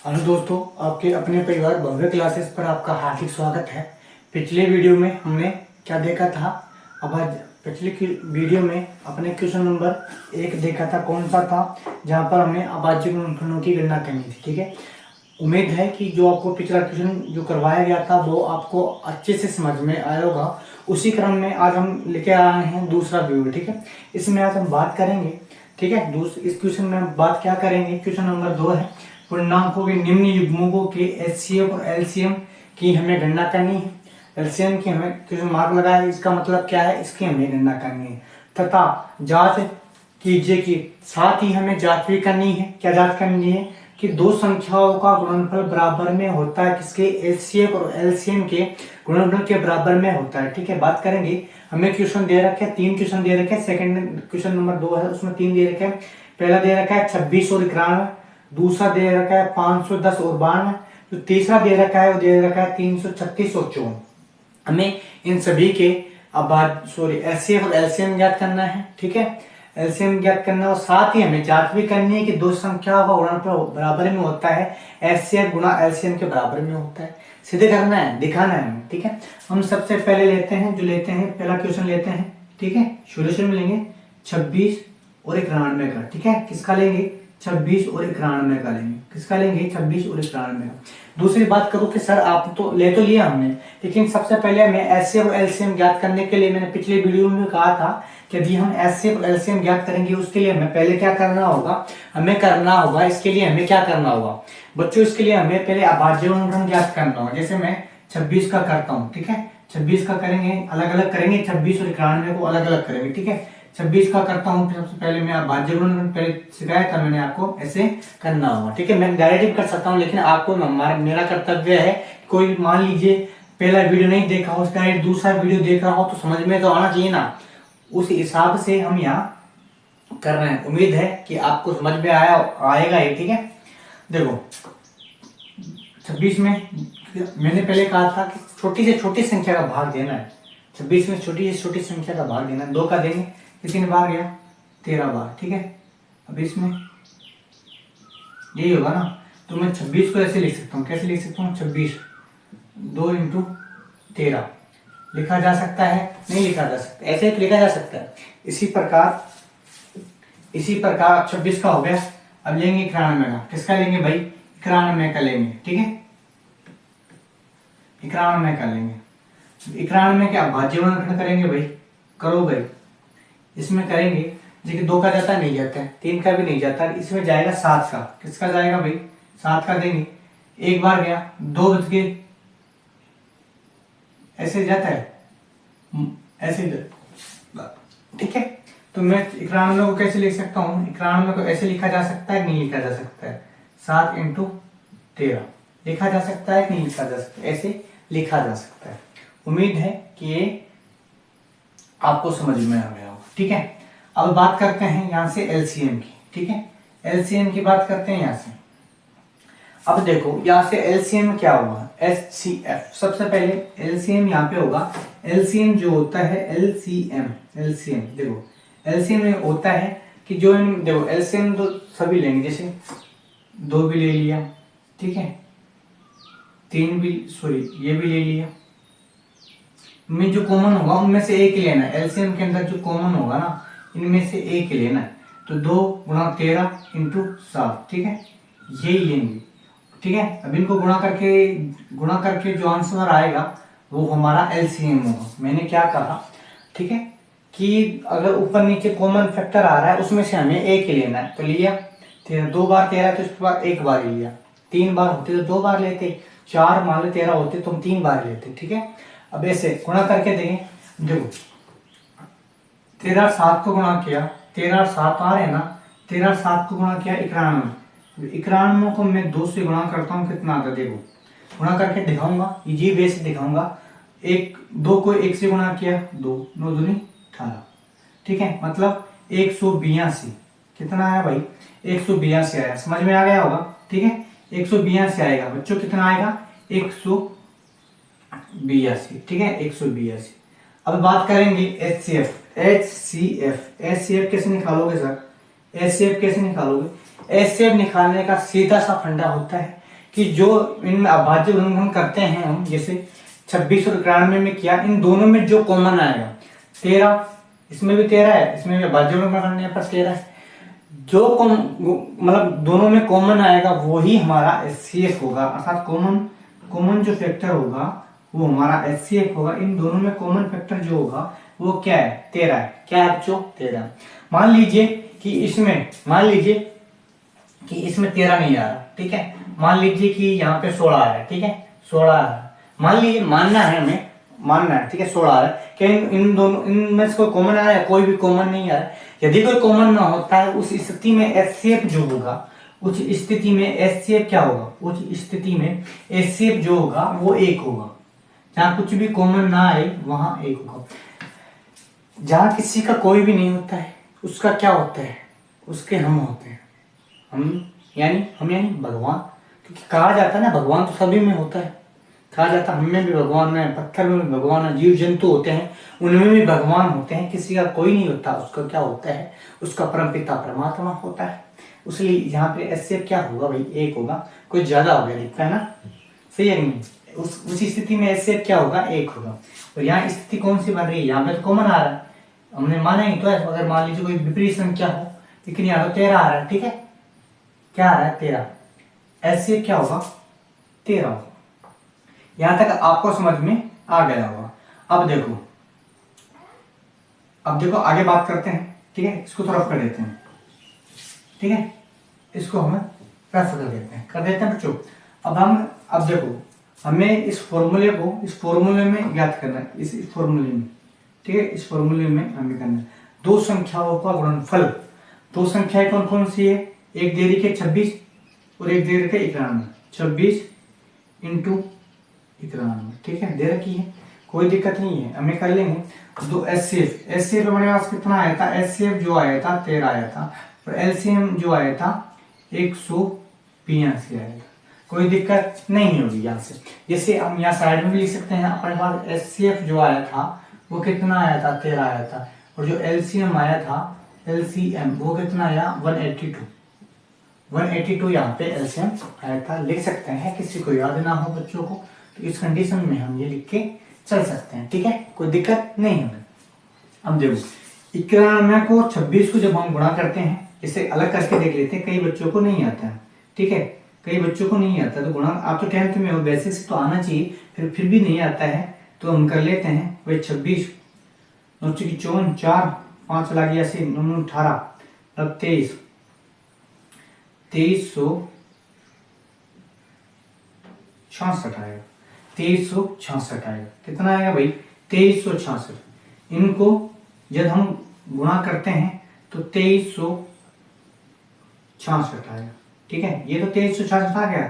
Hello दोस्तों, आपके अपने परिवार भव्य क्लासेस पर आपका हार्दिक स्वागत है। पिछले वीडियो में हमने क्या देखा था? अब आज पिछले वीडियो में अपने क्वेश्चन नंबर 1 देखा था। कौन सा था? जहां पर हमें अभाज्य गुणनफलों की गणना करनी थी। ठीक है, उम्मीद है कि जो आपको पिछला क्वेश्चन जो करवाया गया था वो आपको अच्छे से समझ में आया होगा। उसी क्रम में आज हम लेके आए हैं दूसरा वीडियो। ठीक है, इसमें आज हम बात करेंगे। ठीक है, इस क्वेश्चन में हम बात क्या करेंगे? क्वेश्चन नंबर 2 है, पूर्णांकों के निम्न युग्मकों के एचसीएफ और एलसीएम की हमें गणना करनी है। एलसीएम की हमें क्वेश्चन मार्क लगा है, इसका मतलब क्या है? इसकी हमें गणना करनी है तथा जांच कीजिए कि साथ ही हमें जांच भी करनी है। क्या जांच करनी है? कि दो संख्याओं का गुणनफल बराबर में होता है। किसके? एचसीएफ और एलसीएम के गुणनफल के बराबर में होता है। ठीक है, बात करेंगे। हमें क्वेश्चन दे रखे हैं, 3 क्वेश्चन दे रखे हैं। सेकंड क्वेश्चन नंबर 2 है, उसमें 3 दे रखे हैं। पहला दे रखा है 26 और 91, दूसरा दे रखा है 510 और 92, जो तीसरा दे रखा है वो दे रखा है 336 और 54। हमें इन सभी के एचसीएफ और एलसीएम ज्ञात करना है। ठीक है, एलसीएम ज्ञात करना और साथ ही हमें जांच भी करनी है कि दो संख्याओं का गुणनफल बराबर में होता है। एचसीएफ गुणा एलसीएम के बराबर में होता है। सीधे करना है, दिखाना है हमें। ठीक है, हम सबसे पहले लेते हैं पहला क्वेश्चन लेते हैं। ठीक है, सोल्यूशन में लेंगे 26 और 91 का। ठीक है, किसका लेंगे? 26 और 91 का लेंगे। किसका लेंगे? 26 और 91 का। दूसरी बात करूं कि सर आप तो लिया हमने, लेकिन सबसे पहले हमें एचसीएफ और एलसीएम ज्ञात करने के लिए मैंने पिछले वीडियो में कहा था कि यदि हम एचसीएफ और एलसीएम ज्ञात करेंगे उसके लिए हमें पहले क्या करना होगा? इसके लिए हमें क्या करना होगा बच्चों? इसके लिए हमें पहले अभाज्य गुणनफल ज्ञात करना होगा। जैसे मैं 26 का करता हूँ। ठीक है, 26 का करेंगे, अलग अलग करेंगे। 26 और 91 को अलग अलग करेंगे। ठीक है, 26 का करता हूँ, सबसे पहले मैं अभाज्य गुणनफल पहले सिखाया था मैंने आपको, ऐसे करना होगा। ठीक है, मैं डायरेक्ट भी कर सकता हूँ, लेकिन आपको मेरा कर्तव्य है, कोई मान लीजिए पहला वीडियो नहीं देखा हो, उसका दूसरा वीडियो देख रहा हो तो समझ में तो आना चाहिए ना। उस हिसाब से हम यहाँ कर रहे हैं। उम्मीद है कि आपको समझ में आएगा ये। ठीक है, देखो 26 में मैंने पहले कहा था कि छोटी से छोटी संख्या का भाग देना है। 26 में छोटी से छोटी संख्या का भाग देना है। 2 का देंगे, कितनी बार गया? 13 बार। ठीक है, अब इसमें यही होगा ना, तो मैं 26 को ऐसे लिख सकता हूँ। कैसे लिख सकता हूँ? 26 2 इंटू 13 लिखा जा सकता है? नहीं लिखा जा सकता, ऐसे तो लिखा जा सकता है। इसी प्रकार 26 का हो गया। अब लेंगे 91 का। किसका लेंगे भाई? 91 का लेंगे। ठीक है, 91 का लेंगे। 91 के अभाज्य गुणनफल करेंगे भाई, करो भाई। इसमें करेंगे, देखिए 2 का जाता नहीं जाता है, 3 का भी नहीं जाता, इसमें जाएगा 7 का। किसका जाएगा भाई? 7 का देंगे। एक बार गया, 2 बच गए, ऐसे जाता है, ऐसे जाता। ठीक है, तो मैं 91 को कैसे लिख सकता हूँ? 91 को ऐसे लिखा जा सकता है, नहीं लिखा जा सकता है? 7 इंटू 13 लिखा जा सकता है, नहीं लिखा जा सकता? ऐसे लिखा जा सकता है। उम्मीद है कि ये आपको समझ में आ गया होगा। ठीक है, अब बात करते हैं यहाँ से एलसीएम की। ठीक है, एलसीएम की बात करते हैं यहाँ से। अब देखो यहाँ से एलसीएम क्या होगा? एचसीएफ। सबसे पहले एलसीएम यहाँ पे होगा। एलसीएम जो होता है एलसीएम देखो, एलसीएम में होता है कि जो देखो एलसीएम तो सभी लेंगे, जैसे 2 भी ले लिया। ठीक है, 3 भी, ये भी ले लिया। में जो कॉमन होगा उनमें से एक ही लेना है। एलसीएम के अंदर जो कॉमन होगा ना, इनमें से एक ही लेना है। तो 2 गुणा 13 इंटू 7। ठीक है, यही लेंगे। ठीक है, अब इनको गुणा करके जो आंसर आएगा वो हमारा एलसीएम होगा। मैंने क्या कहा? ठीक है, कि अगर ऊपर नीचे कॉमन फैक्टर आ रहा है उसमें से हमें एक ही लेना है। तो लिया 13, 2 बार 13 तो उसके बाद एक बार ही लिया। 3 बार होते तो 2 बार लेते, 4 मान लो 13 होते तो हम 3 बार लेते। ठीक है, अब ऐसे गुणा करके देंगे। देखो 13 7 को गुणा किया, 13 7 आ रहे ना, 13 7 को गुणा किया 91। 91 को मैं 2 से गुणा करता हूँ, कितना आता? देखो गुणा करके दिखाऊंगा, ये वे से दिखाऊंगा। 2 को 1 से गुणा किया, 2 9 दूनी 18। ठीक है, मतलब 182। कितना आया भाई? 182 आया। समझ में आ गया होगा? ठीक है, 182 आएगा बच्चों। कितना आएगा? 182। ठीक है, 182। अब बात करेंगे एचसीएफ। एचसीएफ कैसे निकालोगे सर? एचसीएफ कैसे निकालोगे? एचसीएफ निकालने का सीधा सा फंडा होता है कि जो इन अभाज्य गुणनखंड करते हैं हम, जैसे 26 और 91 में किया, इन दोनों में जो कॉमन आएगा 13, इसमें भी 13 है, इसमें भी अभाज्य गुणनखंड करने पर 13 है, जो मतलब दोनों में कॉमन आएगा वही हमारा HCF होगा, अर्थात कॉमन जो फैक्टर होगा वो हमारा HCF होगा। इन दोनों में कॉमन फैक्टर जो होगा वो क्या है, 13 है। क्या है बच्चों, 13। मान लीजिए कि इसमें 13 नहीं आ रहा, ठीक है, मान लीजिए कि यहाँ पे 16 आ रहा है, ठीक है, 16 आ रहा है, मान लीजिए, मानना है, ठीक है, 16 आ रहा है, क्या इन दोनों इनमें से कोई कॉमन आ रहा है, कोई भी कॉमन नहीं आ रहा है। यदि कोई कॉमन ना होता है उस स्थिति में HCF जो होगा, उस स्थिति में HCF क्या होगा, उस स्थिति में HCF जो होगा वो 1 होगा। जहां कुछ भी कॉमन ना आए वहां 1 होगा। जहां किसी का कोई भी नहीं होता है उसका क्या होता है, उसके हम होते हैं। हम यानी भगवान, क्योंकि कहा जाता है ना भगवान तो सभी में होता है, कहा जाता है हम में भी भगवान है, पत्थर में भी भगवान है, जीव जंतु होते हैं उनमें भी भगवान होते हैं। किसी का कोई नहीं होता, उसका क्या होता है, उसका परमपिता परमात्मा होता है। इसलिए यहाँ पे HCF क्या होगा भाई, 1 होगा। कोई ज्यादा हो गया दिखता है ना, सही है नहीं, उसी स्थिति में HCF क्या होगा, 1 होगा। और यहाँ स्थिति कौन सी बन रही है, यहाँ पे तो कॉमन आ रहा है, हमने माना ही तो है। अगर मान लीजिए कोई विपरीत संख्या हो, लेकिन यहाँ तो 13 आ रहा है, ठीक है, क्या आ रहा है 13, HCF क्या होगा, 13 होगा। यहां तक आपको समझ में आ गया होगा। अब देखो आगे बात करते हैं, ठीक है, इसको तो रफ कर देते हैं, ठीक है, इसको हम रफ कर देते हैं बच्चों। अब देखो हमें इस फॉर्मूले में ज्ञात करना है, इस फॉर्मूले में, ठीक है, इस फॉर्मूले में हमें करना है दो संख्याओं का गुणनफल। दो संख्याएं कौन कौन सी है, एक दे रखी है 26 और एक दे रखी है 91, 26 × 91, ठीक है, दे रखी है, कोई दिक्कत नहीं है, हमें कर लेंगे। दो HCF हमारे पास कितना आया था, HCF जो आया था 13 आया था, और LCM जो आया था 182 आया था। कोई दिक्कत नहीं होगी यहाँ से। जैसे हम यहाँ साइड में भी लिख सकते हैं, अपने पास HCF जो आया था वो कितना आया था, 13 आया था, और जो LCM आया था, LCM वो कितना आया, 182 यहाँ पे LCM आया था। लिख सकते हैं, किसी को याद ना हो बच्चों को तो इस कंडीशन में हम ये लिख के चल सकते हैं, ठीक है, कोई दिक्कत नहीं है। अब देखो 91 को 26 को जब हम गुणा करते हैं, इसे अलग करके देख लेते हैं, कई बच्चों को नहीं आता है, ठीक है, कई बच्चों को नहीं आता, तो गुणा आप तो 10th में हो, बेसिक्स तो आना चाहिए, फिर भी नहीं आता है तो हम कर लेते हैं भाई 26 9 की 54 4 5 लगा गया से 9 18 अब 2366 आएगा, 2366 आएगा। कितना आएगा भाई, 2366। इनको जब हम गुणा करते हैं तो 2366 आएगा, ठीक है, ये तो 2366 आ गया।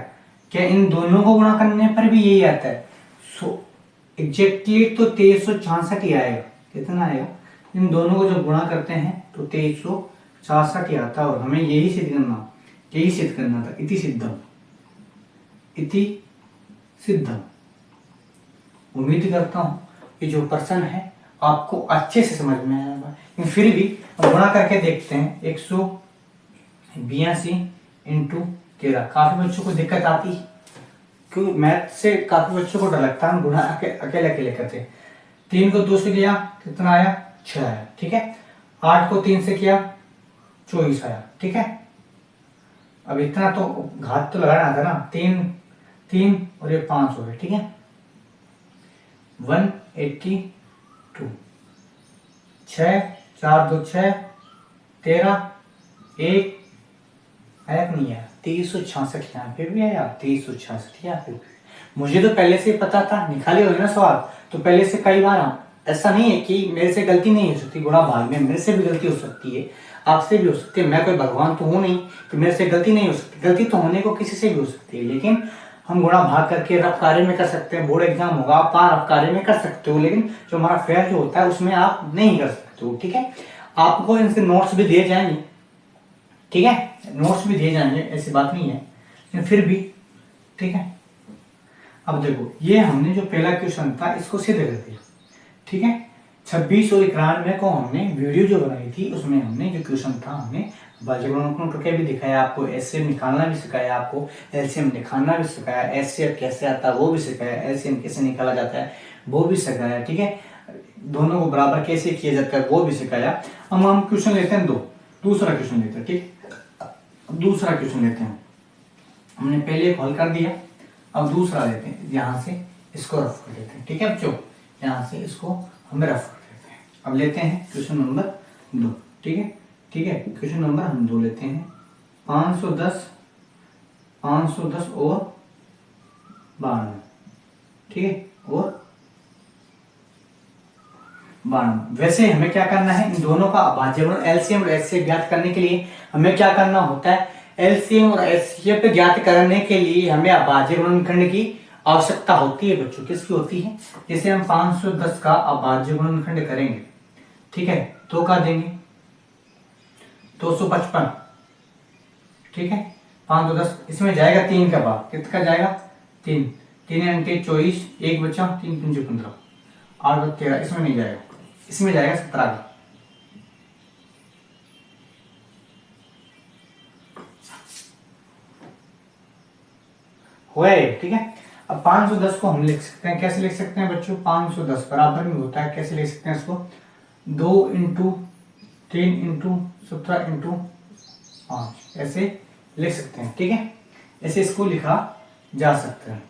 क्या इन दोनों को गुणा करने पर भी यही आता है, एग्जैक्टली तो 2366 ही आएगा। कितना आएगा, इन दोनों को जब गुणा करते हैं तो 2366 ही आता है। और हमें यही सिद्ध करना था, इति सिद्धम। उम्मीद करता हूं कि जो प्रश्न है आपको अच्छे से समझ में आया होगा, लेकिन फिर भी हम गुणा करके देखते हैं। 182 × 13। काफी बच्चों को दिक्कत आती है, क्योंकि मैथ से काफी बच्चों को डर लगता है, गुणा अकेले करते हैं। 3 को 2 से किया कितना आया, 6 आया, ठीक है। 8 को 3 से किया 24 आया, ठीक है। अब इतना तो घात तो लगाना था ना, 3 और ये 5 हो गए, ठीक है। 182 6 4 2 6 13 1 आया नहीं आया, 2366 यहाँ पे भी आया, 2366 यहाँ पे। मुझे तो पहले से पता था, निकाले हो ना सवाल तो पहले से कई बार। ऐसा नहीं है कि मेरे से गलती नहीं हो सकती, गुणा भाग में मेरे से भी गलती हो सकती है, आपसे भी हो सकती है। मैं कोई भगवान तो हूँ नहीं कि मेरे से गलती नहीं हो सकती, गलती तो होने को किसी से भी हो सकती है। लेकिन हम गुणा भाग करके रफ कार्य में कर सकते हैं। बोर्ड एग्जाम होगा, आप रफ कार्य में कर सकते हो, लेकिन जो हमारा फेयर जो होता है उसमें आप नहीं कर सकते हो, ठीक है। आपको इनसे नोट्स भी दिए जाएंगे, ठीक है, नोट्स भी दिए जाएंगे, ऐसी बात नहीं है, लेकिन फिर भी ठीक है। अब देखो ये हमने जो पहला क्वेश्चन था इसको सिद्ध कर दिया, ठीक है। 26 और 91 को हमने वीडियो जो बनाई थी उसमें हमने जो क्वेश्चन था हमने अभाज्य गुणनखंड करके भी दिखाया आपको, एचसीएफ निकालना भी सिखाया आपको, एलसीएम निकालना भी सिखाया, एचसीएफ कैसे आता है वो भी सिखाया, एलसीएम कैसे निकाला जाता है वो भी सिखाया, ठीक है। दोनों को बराबर कैसे किया जाता है वो भी सिखाया। अब हम क्वेश्चन लेते हैं दूसरा क्वेश्चन लेते हैं, ठीक। अब दूसरा क्वेश्चन लेते हैं, हमने पहले एक हल कर दिया, अब दूसरा लेते हैं, यहाँ से इसको रफ कर देते हैं, ठीक है बच्चों, यहाँ से इसको हम रफ कर देते हैं। अब लेते हैं क्वेश्चन नंबर 2, ठीक है, ठीक है। क्वेश्चन नंबर हम 2 लेते हैं, 510 और 92, ठीक है, और 92। वैसे हमें क्या करना है, इन दोनों का अभाज्य गुणन एलसीएम और एचसीएफ ज्ञात करने के लिए हमें क्या करना होता है, एलसीएम और एचसीएफ ज्ञात करने के लिए हमें अभाज्य गुणनखंड की आवश्यकता होती है बच्चों। किसकी होती है, जैसे हम 510 का अभाज्य गुणनखंड करेंगे, ठीक है, तो क्या देंगे 255, ठीक है। 510 इसमें जाएगा 3 का भाग, कितना जाएगा 3, 3 अंटे 24, एक बचा 3 3 15, 8 13, इसमें नहीं जाएगा, इसमें जाएगा 17 का। हुए, ठीक है। अब 510 को हम लिख सकते हैं, कैसे लिख सकते हैं बच्चों, 510 बराबर में होता है, कैसे लिख सकते हैं इसको, 2 इंटू 3 इंटू 17 इंटू 5, ऐसे लिख सकते हैं, ठीक है। ऐसे इसको लिखा जा सकता है।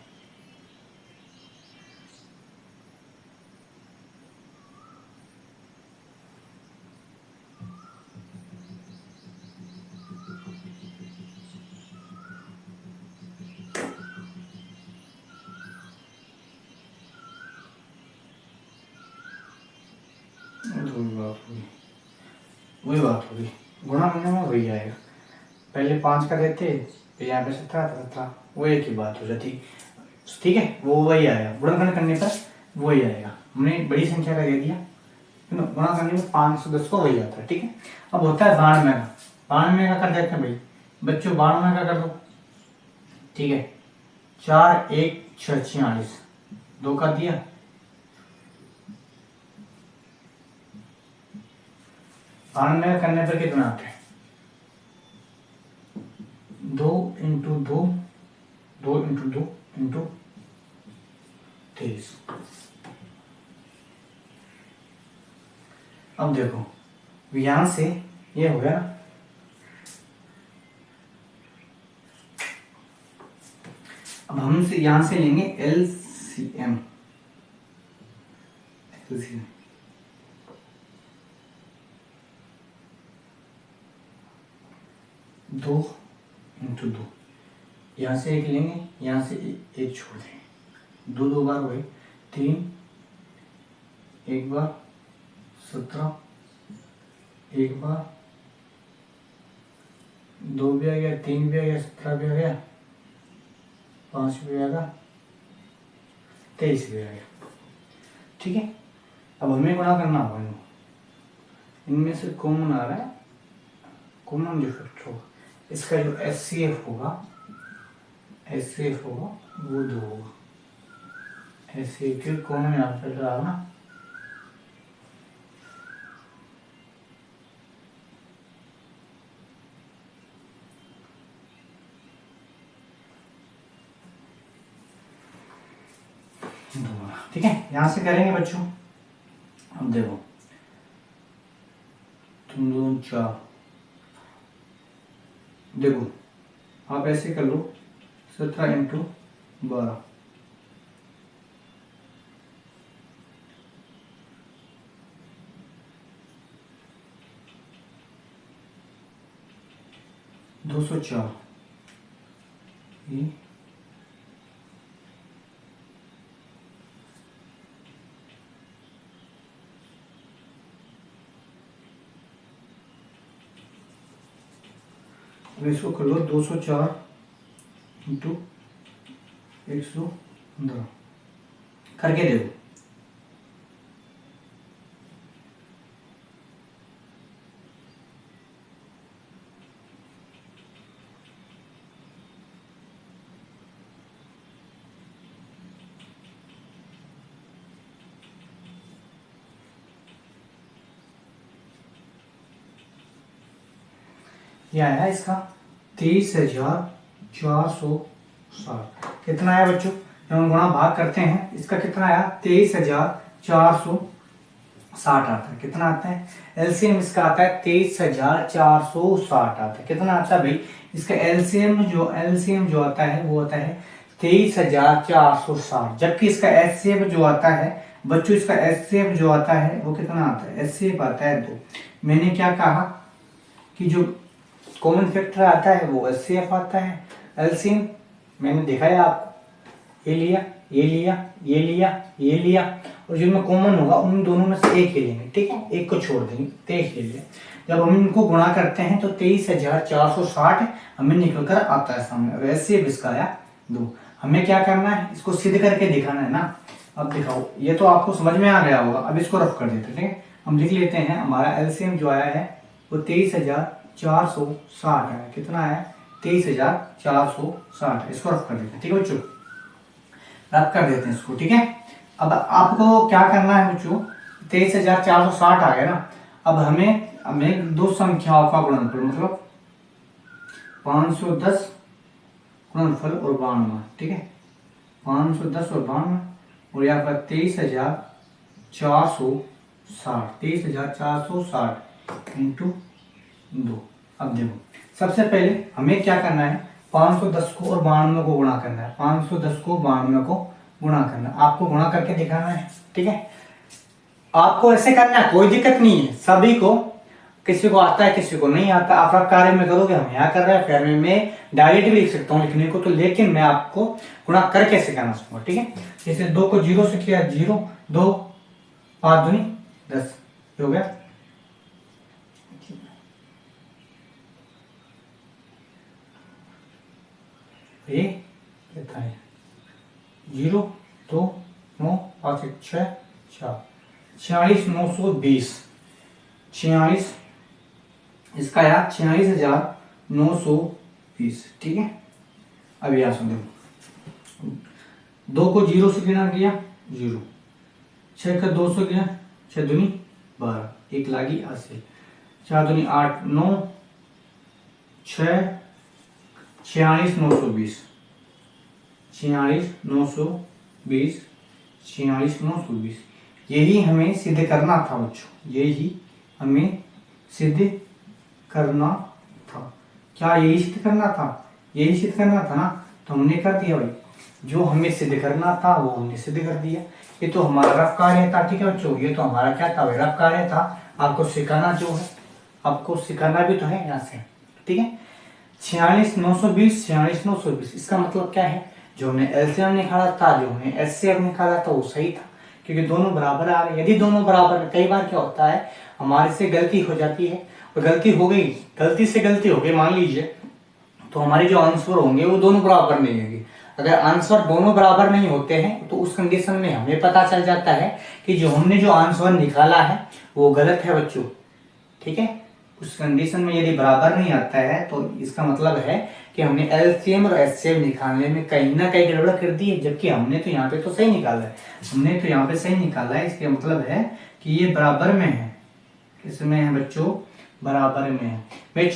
वही बात होगी, गुणा करने में वही आएगा, पहले 5 का देते, फिर यहाँ पे 17 वो एक ही बात हो जाती, ठीक है, वो वही आएगा, गुणनखंड करने पर वही आएगा। हमने बड़ी संख्या का दे दिया, गुणा करने में 510 को वही आता है, ठीक है। अब होता है 92 का, 92 का कर देते हैं भाई बच्चों, 92 का कर दो, ठीक है, 4 1 6 46, 2 का दिया, 92 करने पर कितना आता है, 2 इंटू 2, 2 इंटू 2 इंटू 23। अब देखो यहां से ये हो गया, अब हम से यहां से लेंगे एलसीएम, एलसीएम 2 इंटू 2, यहाँ से एक लेंगे, यहाँ से एक छोड़ देंगे, 2 2 बार हुए 3, एक बार 17, एक बार 2 भी आ गया, 3 भी आ गया, 17 भी आ गया, 5 भी आ गया, 23 भी आ गया, ठीक है। अब हमें गुणा करना होगा, इनमें से कॉमन आ रहा है, कॉमन जो फैक्टर होगा, इसका जो एचसीएफ होगा, एचसीएफ होगा वो 2 होगा, एचसीएफ के कॉमन यहाँ पे रहा ना, ठीक है। यहां से करेंगे बच्चों, अब देखो तुम दोनों 4, देखो आप ऐसे कर लो, 17 इंटू 12, दो 204, ये अब इसको कर लो 204 इंटू 115 करके देखो, ये आया इसका 23,460। कितना आया बच्चों? जब हम गुणा भाग करते हैं इसका कितना आया? 23,460 आता है। कितना आता है? एलसीएम इसका आता है 23,460 आता है। कितना आता है भाई? इसका एलसीएम जो आता है वो आता है 23,460। जबकि इसका एचसीएफ जो आता है बच्चों, इसका एचसीएफ जो आता है वो कितना आता है? एचसीएफ आता है 2। मैंने क्या कहा कि जो कॉमन फैक्टर आता है वो एचसीएफ आता है। एलसीएम मैंने दिखाया आपको, ये लिया, ये लिया, ये लिया, ये लिया, और जिनमें कॉमन होगा उन दोनों में से एक ही लेंगे। ठीक है, एक को छोड़ देंगे, 23 ले लिया। जब हम इनको गुणा करते हैं तो 23,460 हमें निकल कर आता है सामने। वैसे इसका आया 2। हमें क्या करना है? इसको सिद्ध करके दिखाना है ना। अब दिखाओ, ये तो आपको समझ में आ गया होगा। अब इसको रफ कर देते हैं। ठीक है, हम लिख लेते हैं। हमारा एलसीएम जो आया है वो 23,460 है। कितना आया? 23,460। इसको रफ कर देते हैं। ठीक है बच्चों, रफ कर देते हैं इसको। ठीक है, अब आपको क्या करना है बच्चों? 23,460 आ गया ना। अब हमें दो संख्याओं का गुणनफल, मतलब 510 गुणनफल और 92। ठीक है, 510 और 92, और यहाँ पर 23,460, 23,460 इंटू 2। अब देखो, सबसे पहले हमें क्या करना है? 510 को और 92 को गुणा करना है। 510 को 92 को गुणा करना है। आपको गुणा करके दिखाना है। ठीक है, आपको ऐसे करना है, कोई दिक्कत नहीं है। सभी को, किसी को आता है किसी को नहीं आता। आप रफ कार्य में करोगे, हम यहाँ कर रहे हैं। फिर मैं डायरेक्ट भी लिख सकता हूँ लिखने को तो, लेकिन मैं आपको गुणा करके सिखाना चाहूंगा। ठीक है, जैसे 2 को 0 से किया, 0, 2, 5 दूनी 10 हो गया। ये कितना है? 0, 2, 9, 5, 6, 4, 46,920। 46 इसका आया 46,920। ठीक है, अब यहां सुन, 2 को 0 से गिना किया 0, 6 का 2 से गिना, 6 दूनी 12, 1 लागी 80, 4 दूनी 8, 9, 6, 46,920, 46,920, 46,920। यही हमें सिद्ध करना था बच्चों, यही हमें सिद्ध करना था। क्या यही सिद्ध करना था? यही सिद्ध करना था ना, तो हमने कर दिया भाई। जो हमें सिद्ध करना था वो हमने सिद्ध कर दिया। ये तो हमारा रफ कार्य था। ठीक है बच्चों, ये तो हमारा क्या था भाई? रफ कार्य था। आपको सिखाना जो है, आपको सिखाना भी तो है यहाँ से। ठीक है, 46,920, 46,920, इसका मतलब क्या है? जो हमने एलसीएम निकाला था, जो हमने एचसीएफ निकाला था वो सही था, क्योंकि दोनों बराबर आ रहे। यदि दोनों बराबर, कई बार क्या होता है हमारे से गलती हो जाती है, और गलती हो गई, गलती से गलती हो गई मान लीजिए, तो हमारे जो आंसर होंगे वो दोनों बराबर नहीं होंगे। अगर आंसर दोनों बराबर नहीं होते हैं तो उस कंडीशन में हमें पता चल जाता है कि जो हमने जो आंसर निकाला है वो गलत है बच्चों। ठीक है, उस कंडीशन में यदि बराबर नहीं आता है तो इसका मतलब है कि हमने एलसीएम और एचसीएफ निकालने में कहीं ना कहीं गड़बड़ कर दी है। जबकि हमने तो यहाँ पे तो सही निकाला है, हमने तो यहाँ पे सही निकाला है। इसका मतलब है कि ये बराबर में है। किसमें है बच्चों? बराबर में है। मैं